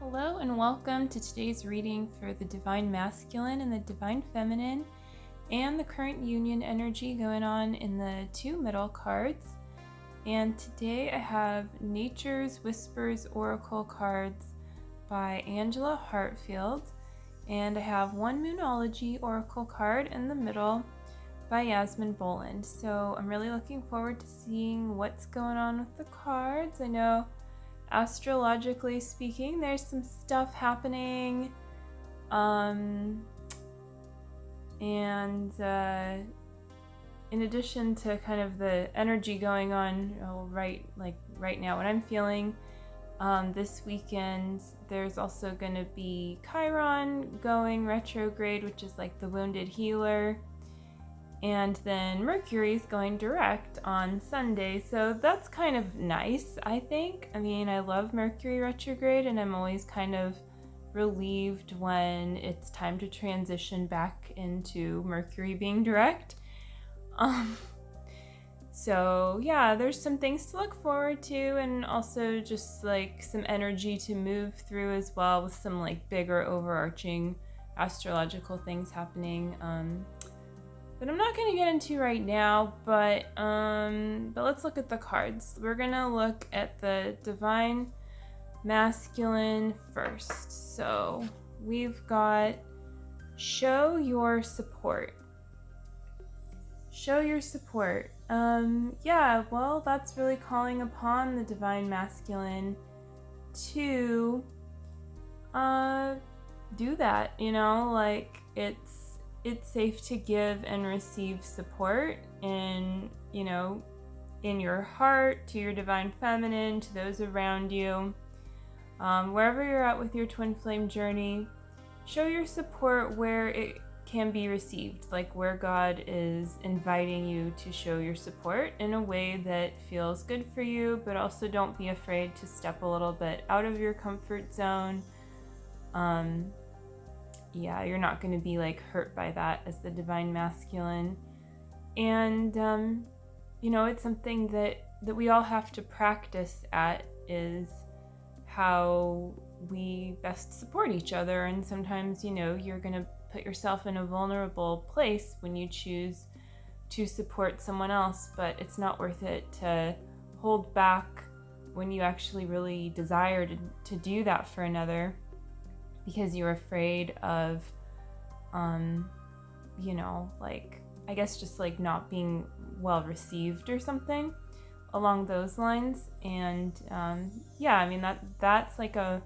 Hello and welcome to today's reading for the Divine Masculine and the Divine Feminine and the current union energy going on in the two middle cards. And today I have Nature's Whispers Oracle cards by Angela Hartfield, and I have one Moonology Oracle card in the middle by Yasmin, Boland. So I'm really looking forward to seeing what's going on with the cards. I know astrologically speaking, there's some stuff happening, and in addition to kind of the energy going on right now, what I'm feeling this weekend, there's also going to be Chiron going retrograde, which is like the wounded healer. And then Mercury's going direct on Sunday, so that's kind of nice, I think. I mean, I love Mercury retrograde, and I'm always kind of relieved when it's time to transition back into Mercury being direct. So yeah, there's some things to look forward to, and also just like some energy to move through as well, with some like bigger overarching astrological things happening. That I'm not going to get into right now, but let's look at the cards. We're going to look at the Divine Masculine first. So we've got show your support. Show your support. Yeah, well, that's really calling upon the Divine Masculine to do that, like it's safe to give and receive support in your heart, to your divine feminine, to those around you. Wherever you're at with your twin flame journey, show your support where it can be received, like where God is inviting you to show your support in a way that feels good for you, but also don't be afraid to step a little bit out of your comfort zone. Yeah, you're not going to be like hurt by that as the Divine Masculine. And, it's something that we all have to practice at, is how we best support each other. And sometimes, you're going to put yourself in a vulnerable place when you choose to support someone else, but it's not worth it to hold back when you actually really desire to do that for another, because you're afraid of, I guess just like not being well received or something along those lines. And that's like a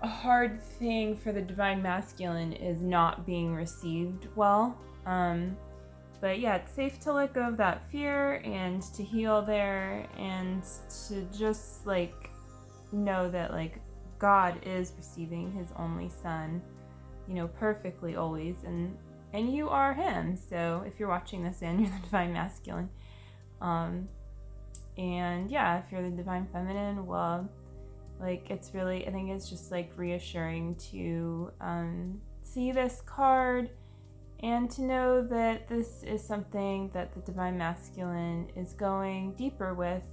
hard thing for the Divine Masculine, is not being received well. But yeah, it's safe to let go of that fear and to heal there, and to just like know that like God is receiving his only son, perfectly always, and you are him. So if you're watching this and you're the Divine Masculine, and yeah, if you're the Divine Feminine, well, like I think it's just like reassuring to see this card and to know that this is something that the Divine Masculine is going deeper with.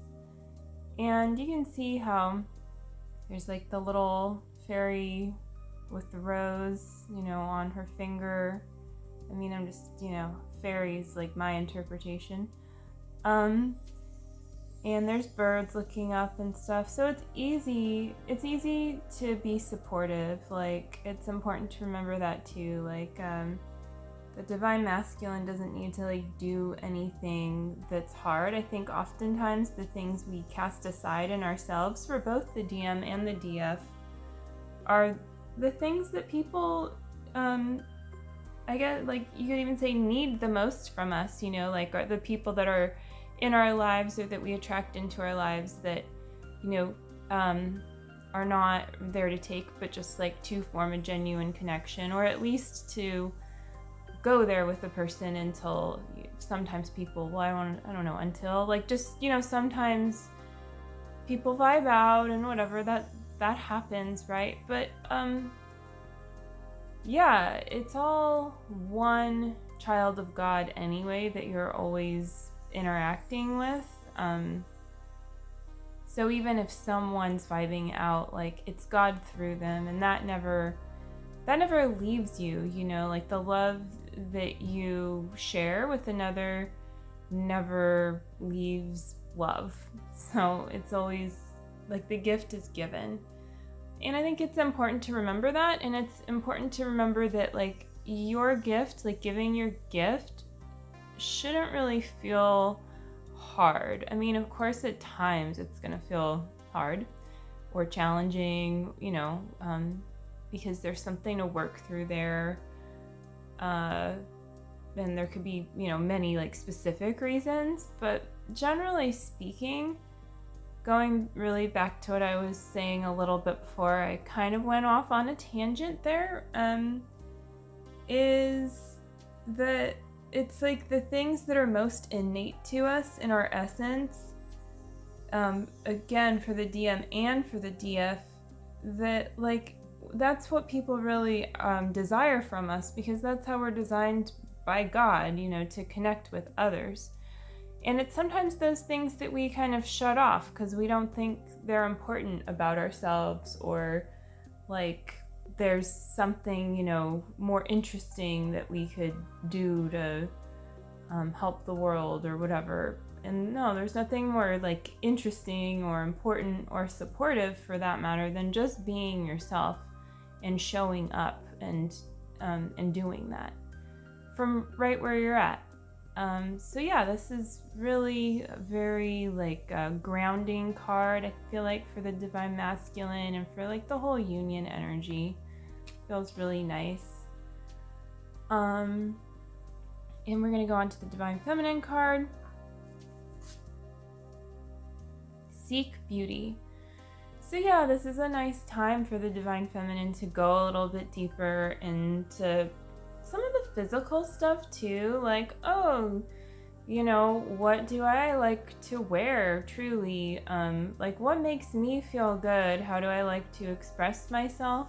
And you can see how there's like the little fairy with the rose, on her finger. I mean, I'm just, fairies, like my interpretation. And there's birds looking up and stuff. So it's easy to be supportive. Like, it's important to remember that too. Like, the Divine Masculine doesn't need to like do anything that's hard. I think oftentimes the things we cast aside in ourselves, for both the DM and the DF, are the things that people, I guess, like you could even say, need the most from us, like are the people that are in our lives, or that we attract into our lives, that, are not there to take, but just like to form a genuine connection, or at least to go there with the person until sometimes people, until like just, sometimes people vibe out and whatever, that happens, right? But yeah, it's all one child of God anyway that you're always interacting with. So even if someone's vibing out, like, it's God through them, and that never leaves you, you know, like the love that you share with another never leaves love. So it's always like the gift is given. And I think it's important to remember that, and it's important to remember that like your gift, like giving your gift, shouldn't really feel hard. I mean, of course at times it's gonna feel hard or challenging, you know, because there's something to work through there. And there could be, you know, many like specific reasons, but generally speaking, going really back to what I was saying a little bit before, I kind of went off on a tangent there, is that it's like the things that are most innate to us in our essence, again, for the DM and for the DF, that like, that's what people really desire from us, because that's how we're designed by God, you know, to connect with others. And it's sometimes those things that we kind of shut off because we don't think they're important about ourselves, or like there's something, you know, more interesting that we could do to help the world or whatever. And no, there's nothing more like interesting or important or supportive, for that matter, than just being yourself and showing up and doing that from right where you're at. So yeah, this is really a very like grounding card, I feel like, for the Divine Masculine and for like the whole union energy. Feels really nice. And we're gonna go on to the Divine Feminine card. Seek beauty. So yeah, this is a nice time for the Divine Feminine to go a little bit deeper into some of the physical stuff too, like, oh, you know, what do I like to wear truly? Like, what makes me feel good? How do I like to express myself?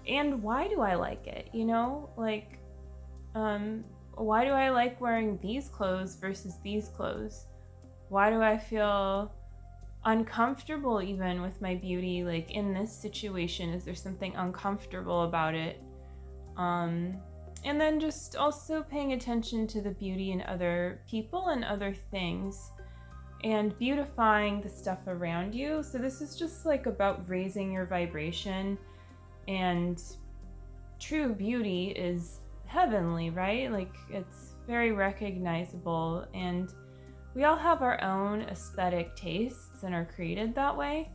And why do I like it? You know, like, why do I like wearing these clothes versus these clothes? Why do I feel uncomfortable even with my beauty? Like, in this situation, is there something uncomfortable about it? And then just also paying attention to the beauty in other people and other things, and beautifying the stuff around you. So this is just like about raising your vibration, and true beauty is heavenly, right? Like, it's very recognizable, and we all have our own aesthetic tastes and are created that way.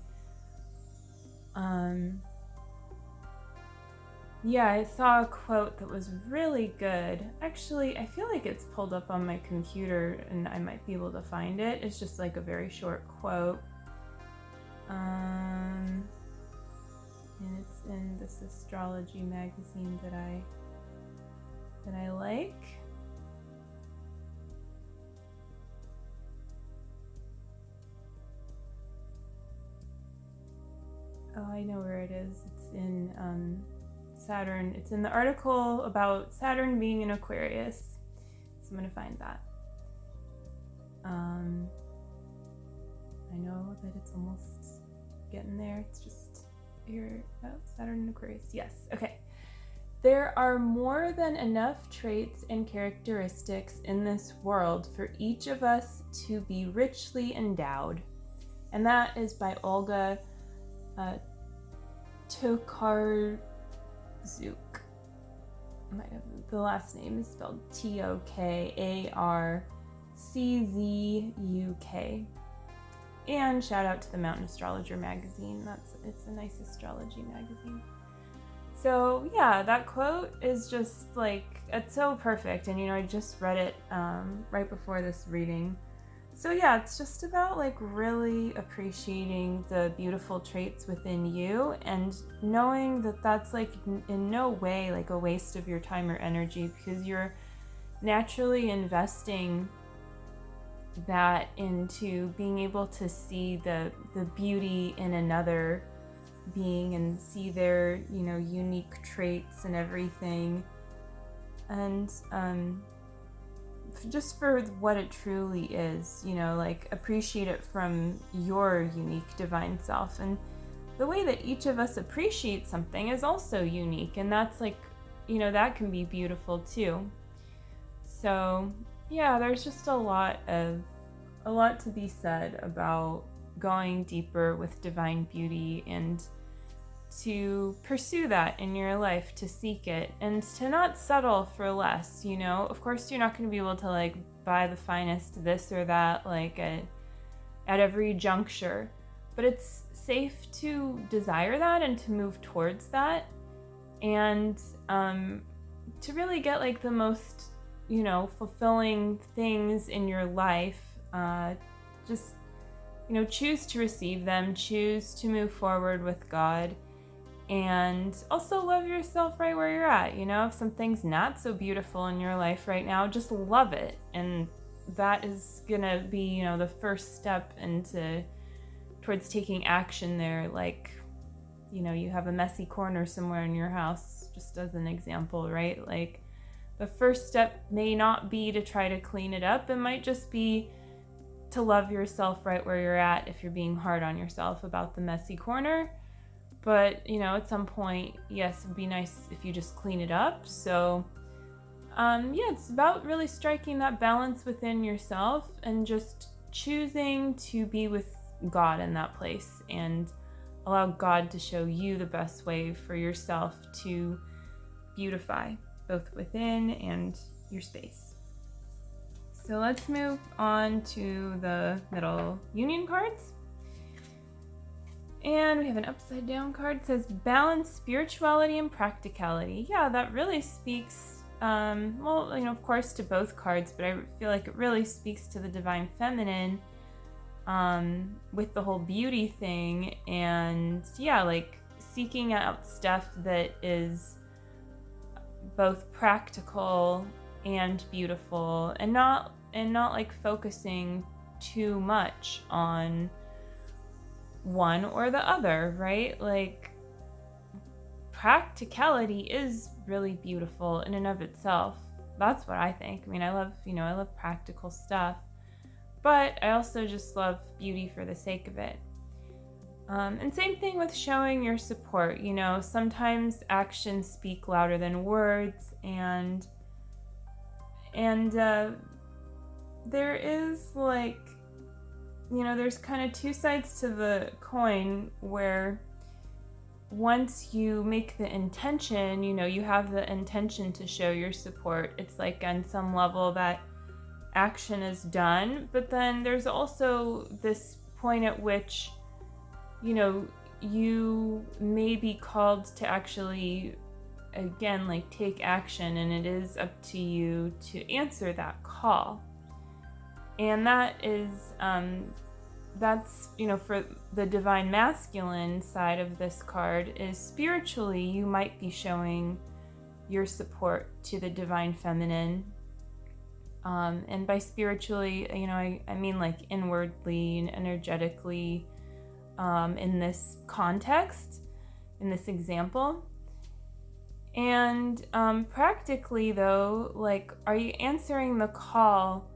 Yeah, I saw a quote that was really good. Actually, I feel like it's pulled up on my computer and I might be able to find it. It's just like a very short quote. And it's in this astrology magazine that I like. Oh, I know where it is. It's in Saturn. It's in the article about Saturn being in Aquarius. So I'm going to find that. I know that it's almost getting there. It's just here. Oh, Saturn in Aquarius. Yes. Okay. There are more than enough traits and characteristics in this world for each of us to be richly endowed. And that is by Olga Tokarczuk. The last name is spelled Tokarczuk. And shout out to the Mountain Astrologer magazine. It's a nice astrology magazine. So yeah, that quote is just like, it's so perfect. And you know, I just read it right before this reading. So yeah, it's just about like really appreciating the beautiful traits within you, and knowing that that's like in no way like a waste of your time or energy, because you're naturally investing that into being able to see the beauty in another being and see their, you know, unique traits and everything. And just for what it truly is, like appreciate it from your unique divine self. And the way that each of us appreciate something is also unique, and that's like, that can be beautiful too. So yeah, there's just a lot to be said about going deeper with divine beauty and to pursue that in your life, to seek it, and to not settle for less. Of course you're not going to be able to like buy the finest this or that like at every juncture, but it's safe to desire that and to move towards that, and to really get like the most fulfilling things in your life. Just choose to receive them, choose to move forward with God, and also love yourself right where you're at. If something's not so beautiful in your life right now, just love it, and that is gonna be the first step towards taking action there. Like you have a messy corner somewhere in your house, just as an example, right? Like the first step may not be to try to clean it up. It might just be to love yourself right where you're at if you're being hard on yourself about the messy corner. But, at some point, yes, it'd be nice if you just clean it up. So, it's about really striking that balance within yourself and just choosing to be with God in that place and allow God to show you the best way for yourself to beautify, both within and your space. So let's move on to the middle union cards. And we have an upside down card. It says balance, spirituality, and practicality. Yeah, that really speaks, of course to both cards, but I feel like it really speaks to the divine feminine with the whole beauty thing. And yeah, like seeking out stuff that is both practical and beautiful, and not like focusing too much on one or the other, right? Like practicality is really beautiful in and of itself. That's what I think. I mean, I love practical stuff, but I also just love beauty for the sake of it. And same thing with showing your support. Sometimes actions speak louder than words, and there is like, there's kind of two sides to the coin, where once you make the intention, you have the intention to show your support. It's like on some level that action is done, but then there's also this point at which, you may be called to actually, again, like take action, and it is up to you to answer that call. And that is, that's, for the divine masculine side of this card, is spiritually, you might be showing your support to the divine feminine. And by spiritually, I mean like inwardly and energetically, in this context, in this example. And practically though, like, are you answering the call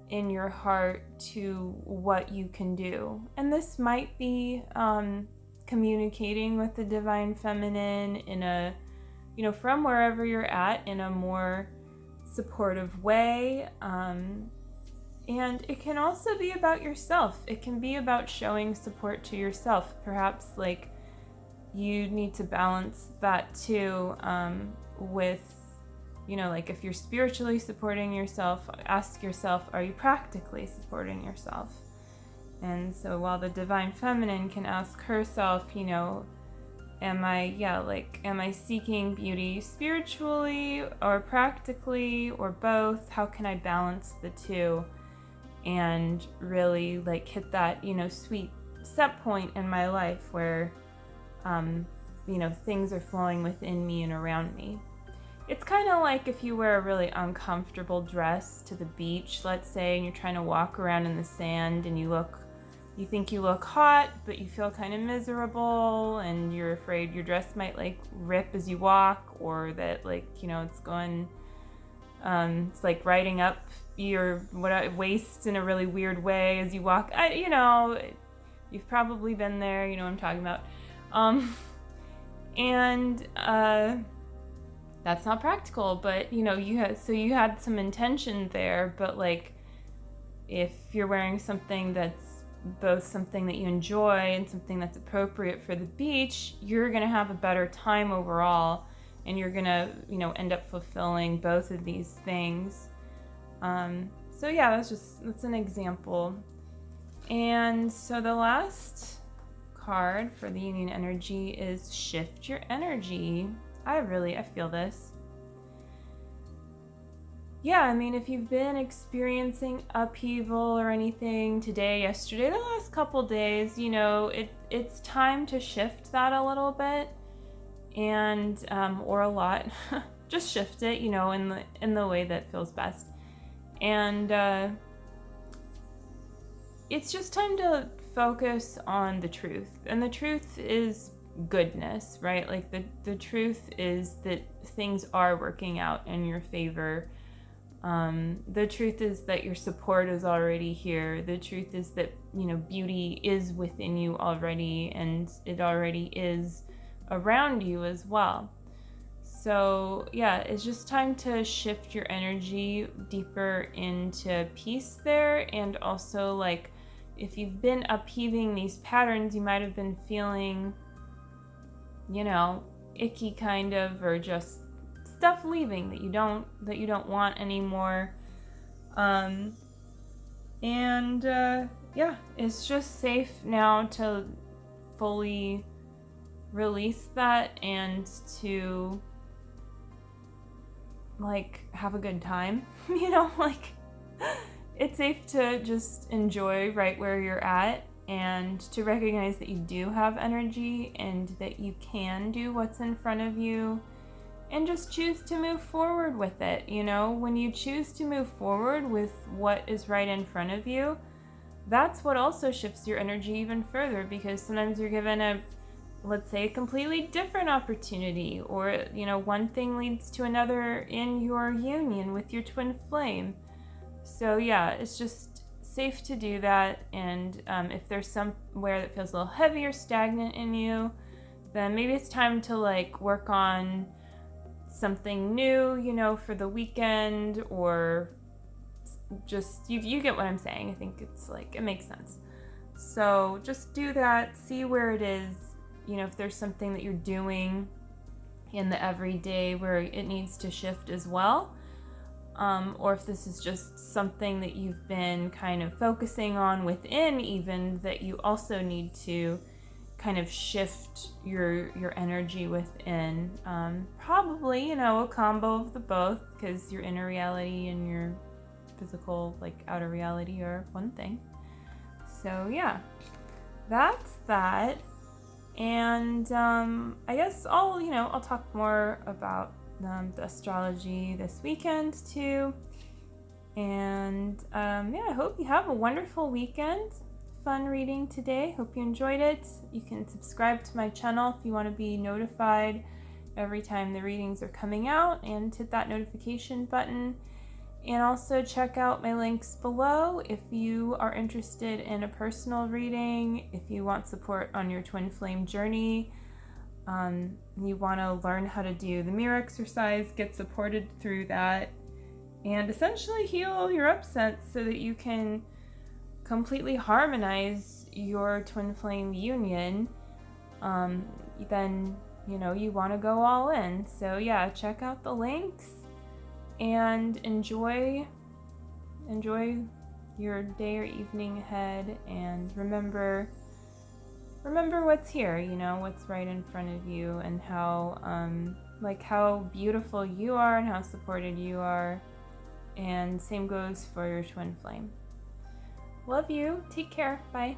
in your heart to what you can do? And this might be communicating with the divine feminine in a, from wherever you're at, in a more supportive way. And it can also be about yourself. It can be about showing support to yourself. Perhaps like you need to balance that too, with, like if you're spiritually supporting yourself, ask yourself, are you practically supporting yourself? And so while the divine feminine can ask herself, am I seeking beauty spiritually or practically or both? How can I balance the two and really like hit that, sweet set point in my life where, things are flowing within me and around me? It's kind of like if you wear a really uncomfortable dress to the beach, let's say, and you're trying to walk around in the sand and you think you look hot, but you feel kind of miserable and you're afraid your dress might like rip as you walk, or that like, it's going, it's like riding up, your waist in a really weird way as you walk. You've probably been there, you know what I'm talking about. That's not practical, but you had some intention there, but like if you're wearing something that's both something that you enjoy and something that's appropriate for the beach, you're going to have a better time overall, and you're going to, end up fulfilling both of these things. So yeah, that's an example. And so the last card for the union energy is shift your energy. I feel this. Yeah, I mean, if you've been experiencing upheaval or anything today, yesterday, the last couple days, it's time to shift that a little bit, and or a lot. Just shift it, in the way that feels best. And it's just time to focus on the truth. And the truth is goodness, right? Like the truth is that things are working out in your favor. The truth is that your support is already here. The truth is that, beauty is within you already, and it already is around you as well. So yeah, it's just time to shift your energy deeper into peace there. And also, like, if you've been upheaving these patterns, you might have been feeling, icky kind of, or just stuff leaving that you don't want anymore. It's just safe now to fully release that and to have a good time. It's safe to just enjoy right where you're at, and to recognize that you do have energy and that you can do what's in front of you, and just choose to move forward with it. When you choose to move forward with what is right in front of you, that's what also shifts your energy even further, because sometimes you're given let's say, a completely different opportunity, or, one thing leads to another in your union with your twin flame. So yeah, it's just safe to do that. And if there's somewhere that feels a little heavy or stagnant in you, then maybe it's time to work on something new, for the weekend, or just, you get what I'm saying. I think it's it makes sense. So just do that, see where it is, if there's something that you're doing in the everyday where it needs to shift as well. Or if this is just something that you've been kind of focusing on within, even, that you also need to kind of shift your energy within. Probably, a combo of the both, because your inner reality and your physical, outer reality are one thing. So yeah, that's that. And I guess I'll talk more about the astrology this weekend too. And I hope you have a wonderful weekend. Fun reading today. Hope you enjoyed it. You can subscribe to my channel if you want to be notified every time the readings are coming out, and hit that notification button. And also check out my links below if you are interested in a personal reading, if you want support on your twin flame journey, you want to learn how to do the mirror exercise, get supported through that, and essentially heal your upsets so that you can completely harmonize your twin flame union, then you want to go all in. So yeah, check out the links and enjoy your day or evening ahead, and remember what's here, what's right in front of you, and how beautiful you are and how supported you are. And same goes for your twin flame. Love you. Take care. Bye.